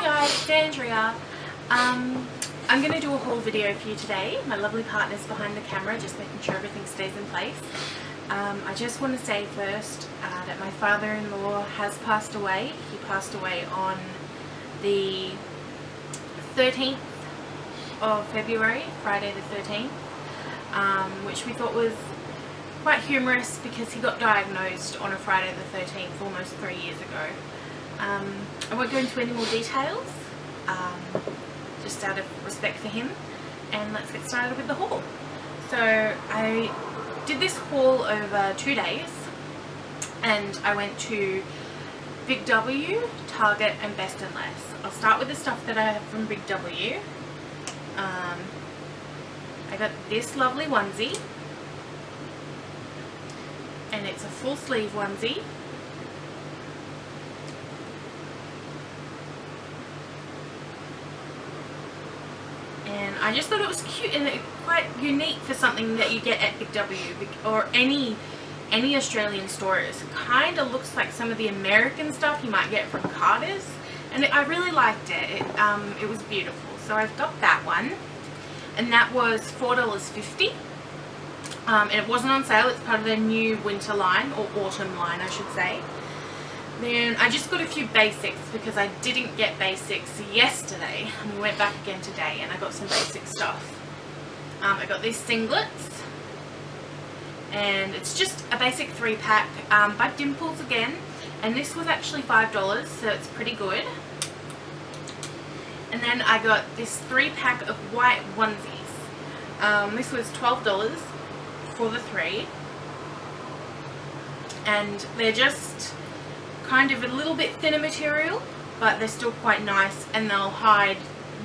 guys, it's Andrea. I'm going to do a haul video for you today. My lovely partner's behind the camera, just making sure everything stays in place. I just want to say first that my father-in-law has passed away. He passed away on the 13th of February, Friday the 13th, which we thought was quite humorous because he got diagnosed on a Friday the 13th almost 3 years ago. I won't go into any more details, just out of respect for him, and let's get started with the haul. So I did this haul over 2 days, and I went to Big W, Target and Best and Less. I'll start with the stuff that I have from Big W. I got this lovely onesie, and it's a full sleeve onesie. And I just thought it was cute and quite unique for something that you get at Big W or any Australian stores. It kind of looks like some of the American stuff you might get from Carter's, and I really liked it. It was beautiful. So I've got that one, and that was $4.50. And it wasn't on sale. It's part of their new winter line, or autumn line I should say. Then I just got a few basics because I didn't get basics yesterday, and we went back again today, and I got some basic stuff. I got these singlets, and it's just a basic 3-pack by Dimples again, and this was actually $5, so it's pretty good. And then I got this 3-pack of white onesies. This was $12 for the 3, and they're just kind of a little bit thinner material, but they're still quite nice, and they'll hide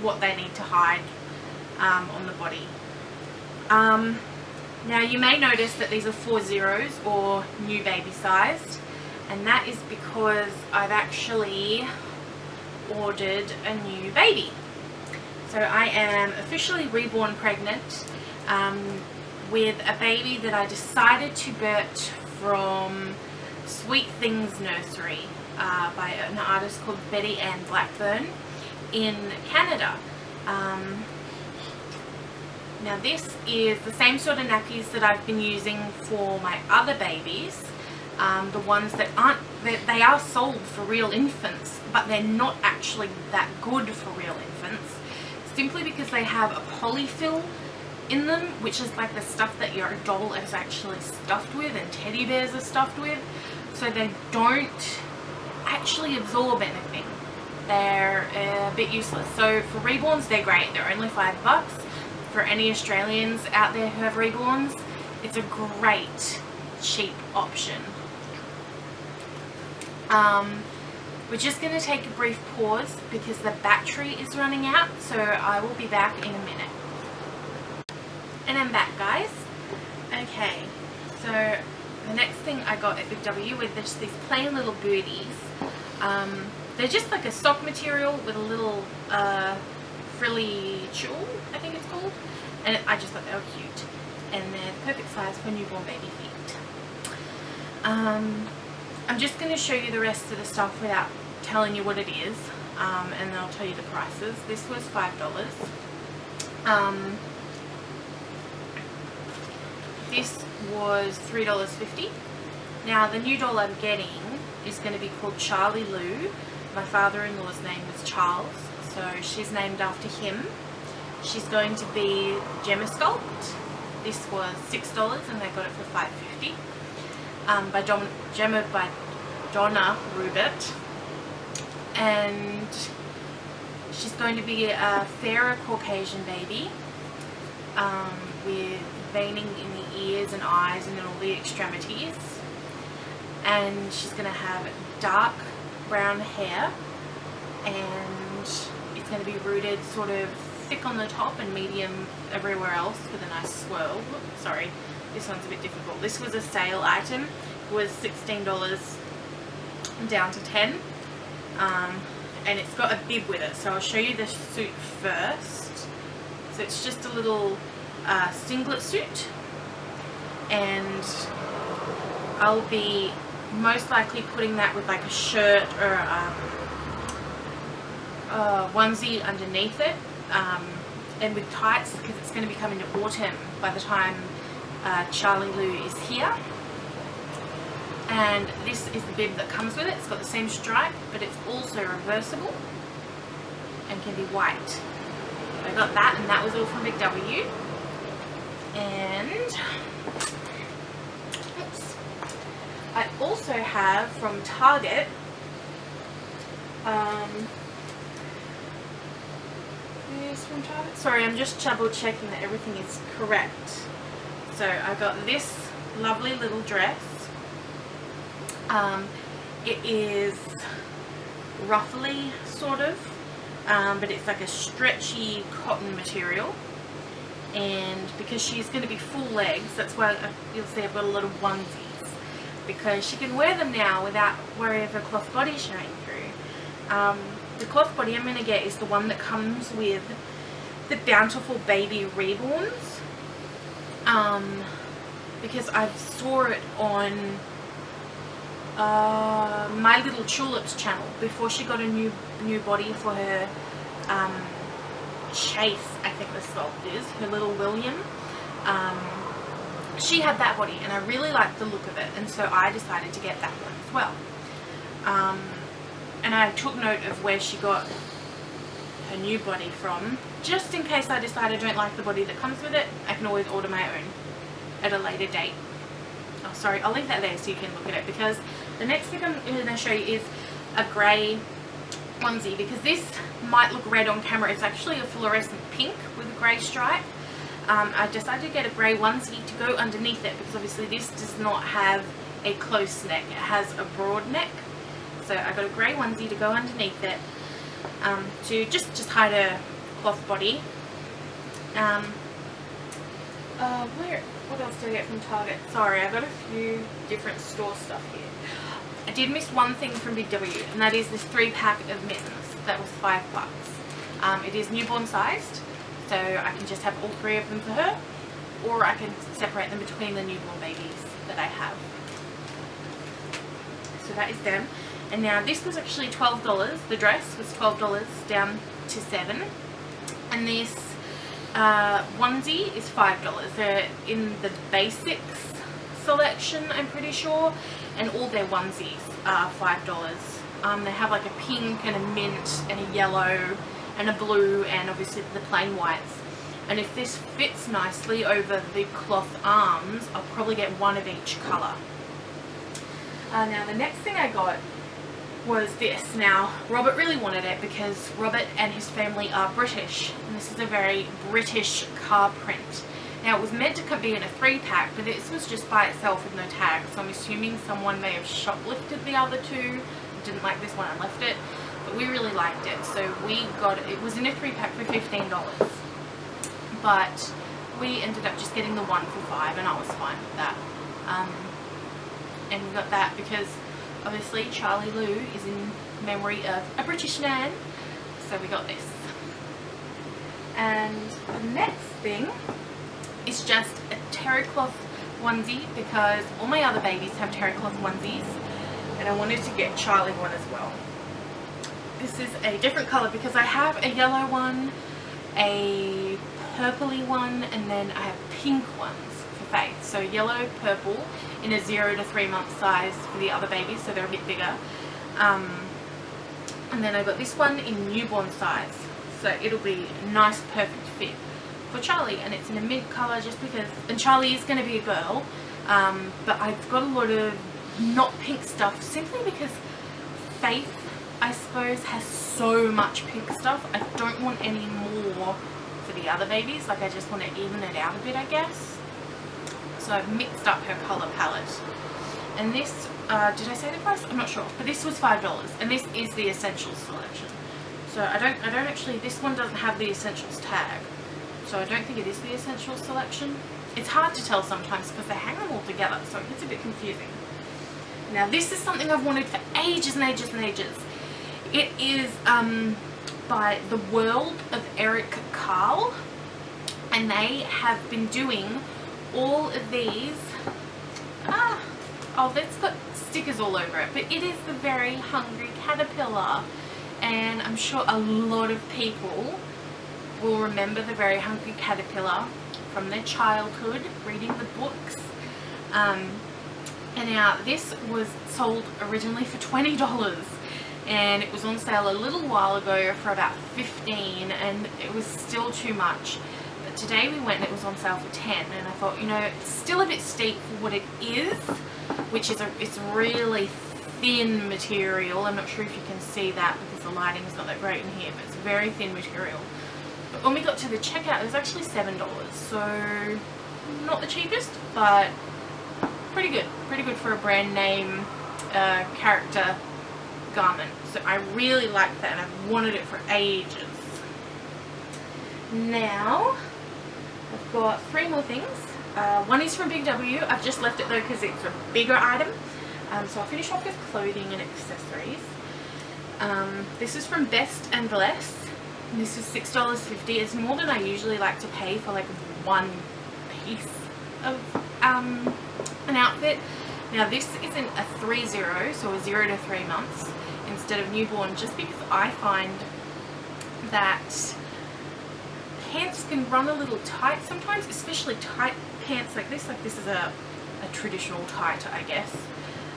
what they need to hide on the body. Now you may notice that these are 4-0s or new baby sized, and that is because I've actually ordered a new baby. So I am officially reborn pregnant with a baby that I decided to get from Sweet Things Nursery by an artist called Betty Ann Blackburn in Canada. Now this is the same sort of nappies that I've been using for my other babies, the ones that aren't, they are sold for real infants, but they're not actually that good for real infants, simply because they have a polyfill in them, which is like the stuff that your doll is actually stuffed with and teddy bears are stuffed with. So they don't actually absorb anything. They're a bit useless. So for reborns, they're great. They're only $5. For any Australians out there who have reborns, it's a great cheap option. We're just going to take a brief pause because the battery is running out, so I will be back in a minute. And I'm back, guys. Okay, so the next thing I got at Big W were just these plain little booties. They're just like a sock material with a little frilly tulle, I think it's called. And I just thought they were cute. And they're the perfect size for newborn baby feet. I'm just going to show you the rest of the stuff without telling you what it is. And then I'll tell you the prices. This was $5. This was $3.50. Now the new doll I'm getting is going to be called Charlie Lou. My father-in-law's name was Charles, so she's named after him. She's going to be Gemma Sculpt. This was $6 and I got it for $5.50. Gemma by Donna Rubert. And she's going to be a fairer Caucasian baby with veining in the ears and eyes and in all the extremities, and she's going to have dark brown hair, and it's going to be rooted sort of thick on the top and medium everywhere else with a nice swirl. Oops, sorry, this one's a bit difficult. This was a sale item. It was $16 down to $10, and it's got a bib with it, so I'll show you the suit first. So it's just a little singlet suit, and I'll be most likely putting that with like a shirt or onesie underneath it, and with tights, because it's going to be coming to autumn by the time Charlie Lou is here. And this is the bib that comes with it. It's got the same stripe, but it's also reversible and can be white. So I got that, and that was all from Big W. And oops, I also have from Target from Target. Sorry, I'm just double checking that everything is correct. So I got this lovely little dress. It is ruffly sort of, but it's like a stretchy cotton material. And because she's going to be full legs, that's why you'll see I've got a lot of onesies, because she can wear them now without worry of her cloth body showing through. The cloth body I'm going to get is the one that comes with the Bountiful Baby Reborns, because I saw it on My Little Tulip's channel before she got a new body for her Chase, I think the sculpt is, her little William. She had that body and I really liked the look of it, and so I decided to get that one as well. And I took note of where she got her new body from, just in case I decide I don't like the body that comes with it. I can always order my own at a later date. Oh, sorry, I'll leave that there so you can look at it, because the next thing I'm going to show you is a grey onesie, because this might look red on camera. It's actually a fluorescent pink with a grey stripe. I decided to get a grey onesie to go underneath it, because obviously this does not have a close neck. It has a broad neck. So I got a grey onesie to go underneath it, to just hide a cloth body. What else did I get from Target? Sorry, I got a few different store stuff here. I did miss one thing from Big W, and that is this 3-pack of mittens. That was $5. It is newborn sized, so I can just have all 3 of them for her, or I can separate them between the newborn babies that I have. So that is them. And now this was actually $12. The dress was $12 down to $7, and this onesie is $5. They're in the basics selection, I'm pretty sure, and all their onesies are $5. They have like a pink and a mint and a yellow and a blue, and obviously the plain whites. And if this fits nicely over the cloth arms, I'll probably get one of each colour. Now the next thing I got was this. Now Robert really wanted it because Robert and his family are British, and this is a very British car print. Now it was meant to be in a 3-pack, but this was just by itself with no tag, so I'm assuming someone may have shoplifted the other 2, didn't like this one and left it, but we really liked it, so we got it. It was in a 3-pack for $15, but we ended up just getting the one for $5, and I was fine with that. And we got that because obviously Charlie Lou is in memory of a British man, so we got this. And the next thing is just a terry cloth onesie, because all my other babies have terry cloth onesies, and I wanted to get Charlie one as well. This is a different colour because I have a yellow one, a purpley one, and then I have pink ones for Faith. So yellow, purple in a 0 to 3 month size for the other babies, so they're a bit bigger. And then I got this one in newborn size, so it'll be a nice perfect fit for Charlie, and it's in a mint colour just because, and Charlie is going to be a girl, but I've got a lot of not pink stuff simply because Faith, I suppose, has so much pink stuff. I don't want any more for the other babies, like I just want to even it out a bit, I guess. So I've mixed up her colour palette. And this, did I say the price? I'm not sure, but this was $5, and this is the Essentials selection. So I don't actually, this one doesn't have the Essentials tag, so I don't think it is the Essentials selection. It's hard to tell sometimes because they hang them all together, so it gets a bit confusing. Now this is something I've wanted for ages and ages and ages. It is by The World of Eric Carle, and they have been doing all of these. Oh, that's got stickers all over it, but it is the Very Hungry Caterpillar, and I'm sure a lot of people will remember the Very Hungry Caterpillar from their childhood, reading the books. And now this was sold originally for $20, and it was on sale a little while ago for about $15, and it was still too much. But today we went and it was on sale for $10, and I thought, you know, it's still a bit steep for what it is, which is it's really thin material. I'm not sure if you can see that because the lighting is not that great in here, but it's very thin material. But when we got to the checkout, it was actually $7, so not the cheapest, but pretty good for a brand name character garment. So I really liked that, and I've wanted it for ages. Now I've got 3 more things. One is from Big W. I've just left it though because it's a bigger item. So I'll finish off with clothing and accessories. This is from Best and Bless. And this is $6.50. It's more than I usually like to pay for like one piece of an outfit. Now this isn't a 3-0, so a 0 to 3 months instead of newborn, just because I find that pants can run a little tight sometimes, especially tight pants like this. Like this is a traditional tight, I guess.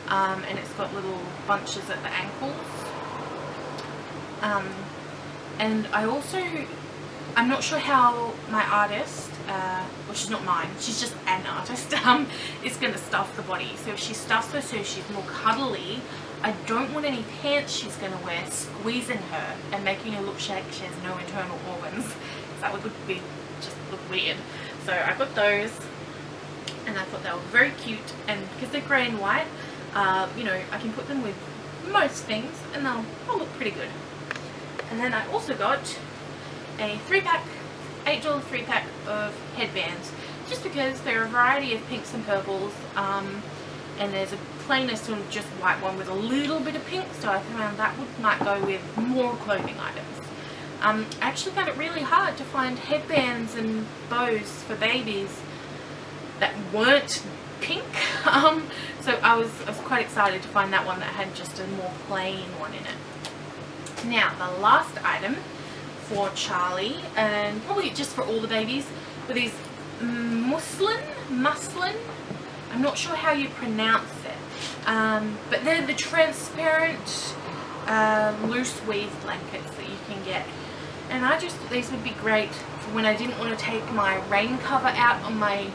And it's got little bunches at the ankles. And I also, I'm not sure how my artist, well, she's not mine, she's just an artist, is going to stuff the body. So if she stuffs her so she's more cuddly, I don't want any pants she's going to wear squeezing her and making her look like she has no internal organs. That would just look weird. So I got those, and I thought they were very cute, and because they're grey and white, you know, I can put them with most things and they'll look pretty good. And then I also got a 3-pack, $8 3-pack of headbands, just because there are a variety of pinks and purples, and there's a plainer sort of just white one with a little bit of pink, so I found that might go with more clothing items. I actually found it really hard to find headbands and bows for babies that weren't pink, so I was quite excited to find that one that had just a more plain one in it. Now the last item for Charlie, and probably just for all the babies, were these muslin, I'm not sure how you pronounce it, but they're the transparent loose weave blankets that you can get. And I just thought these would be great for when I didn't want to take my rain cover out on my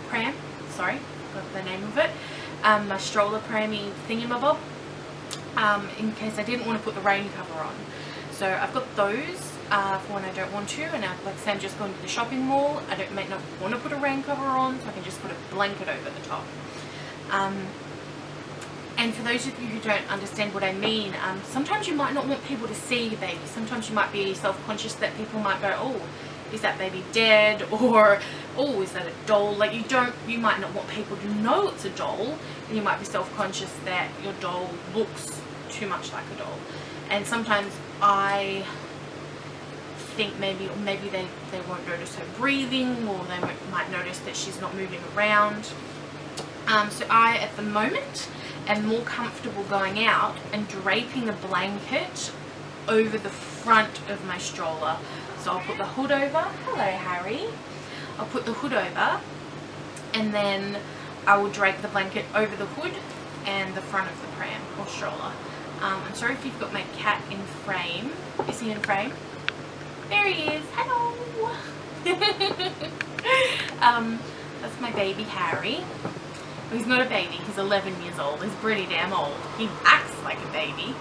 pram, sorry, got the name of it, my stroller prammy thingamabob, in case I didn't want to put the rain cover on. So I've got those for when I don't want to, and like I say, I'm just going to the shopping mall, I might not want to put a rain cover on, so I can just put a blanket over the top. And for those of you who don't understand what I mean, sometimes you might not want people to see your baby. Sometimes you might be self-conscious that people might go, oh, is that baby dead? Or, oh, is that a doll? Like you might not want people to know it's a doll, and you might be self-conscious that your doll looks too much like a doll. And sometimes I think maybe they won't notice her breathing, or they might notice that she's not moving around. So I, at the moment, am more comfortable going out and draping a blanket over the front of my stroller. So I'll put the hood over. Hello, Harry. I'll put the hood over, and then I will drape the blanket over the hood and the front of the pram or stroller. I'm sorry if you've got my cat in frame. Is he in frame? There he is. Hello. That's my baby Harry. He's not a baby, he's 11 years old. He's pretty damn old. He acts like a baby.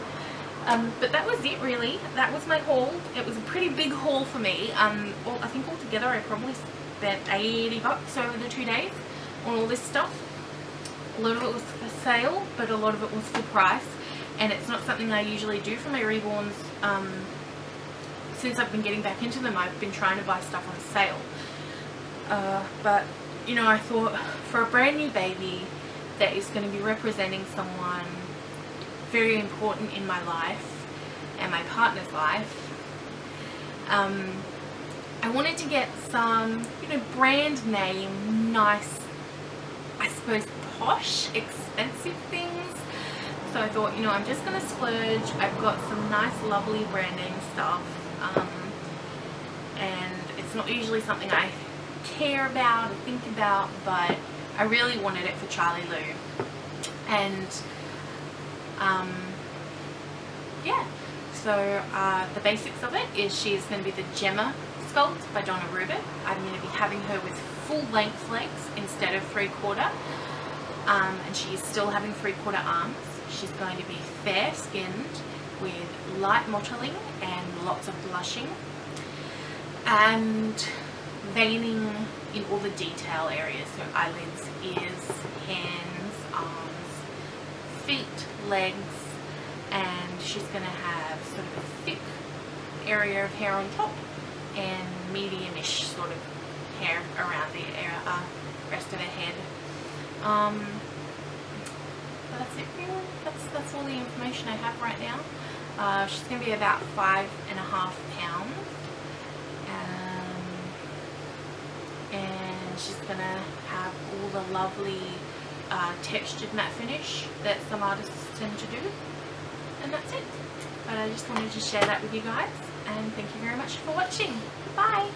But that was it really. That was my haul. It was a pretty big haul for me. I think altogether I probably spent $80 over the 2 days on all this stuff. A lot of it was for sale, but a lot of it was full price. And it's not something I usually do for my reborns. Since I've been getting back into them, I've been trying to buy stuff on sale. But you know, I thought for a brand new baby that is going to be representing someone very important in my life and my partner's life, I wanted to get some, you know, brand name, nice, I suppose posh, expensive things. so I thought, you know, I'm just going to splurge. I've got some nice lovely brand name stuff, and it's not usually something I care about or think about, but I really wanted it for Charlie Lou. And yeah, so the basics of it is she's going to be the Gemma sculpt by Donna Rubin. I'm going to be having her with full length legs instead of 3/4, and she's still having 3/4 arms. She's going to be fair skinned with light mottling and lots of blushing and veining in all the detail areas, so eyelids, ears, hands, arms, feet, legs, and she's going to have sort of a thick area of hair on top and medium-ish sort of hair around the rest of her head. But that's it really. That's all the information I have right now. She's going to be about 5.5 pounds. And she's going to have all the lovely textured matte finish that some artists tend to do. And that's it. But I just wanted to share that with you guys. And thank you very much for watching. Bye!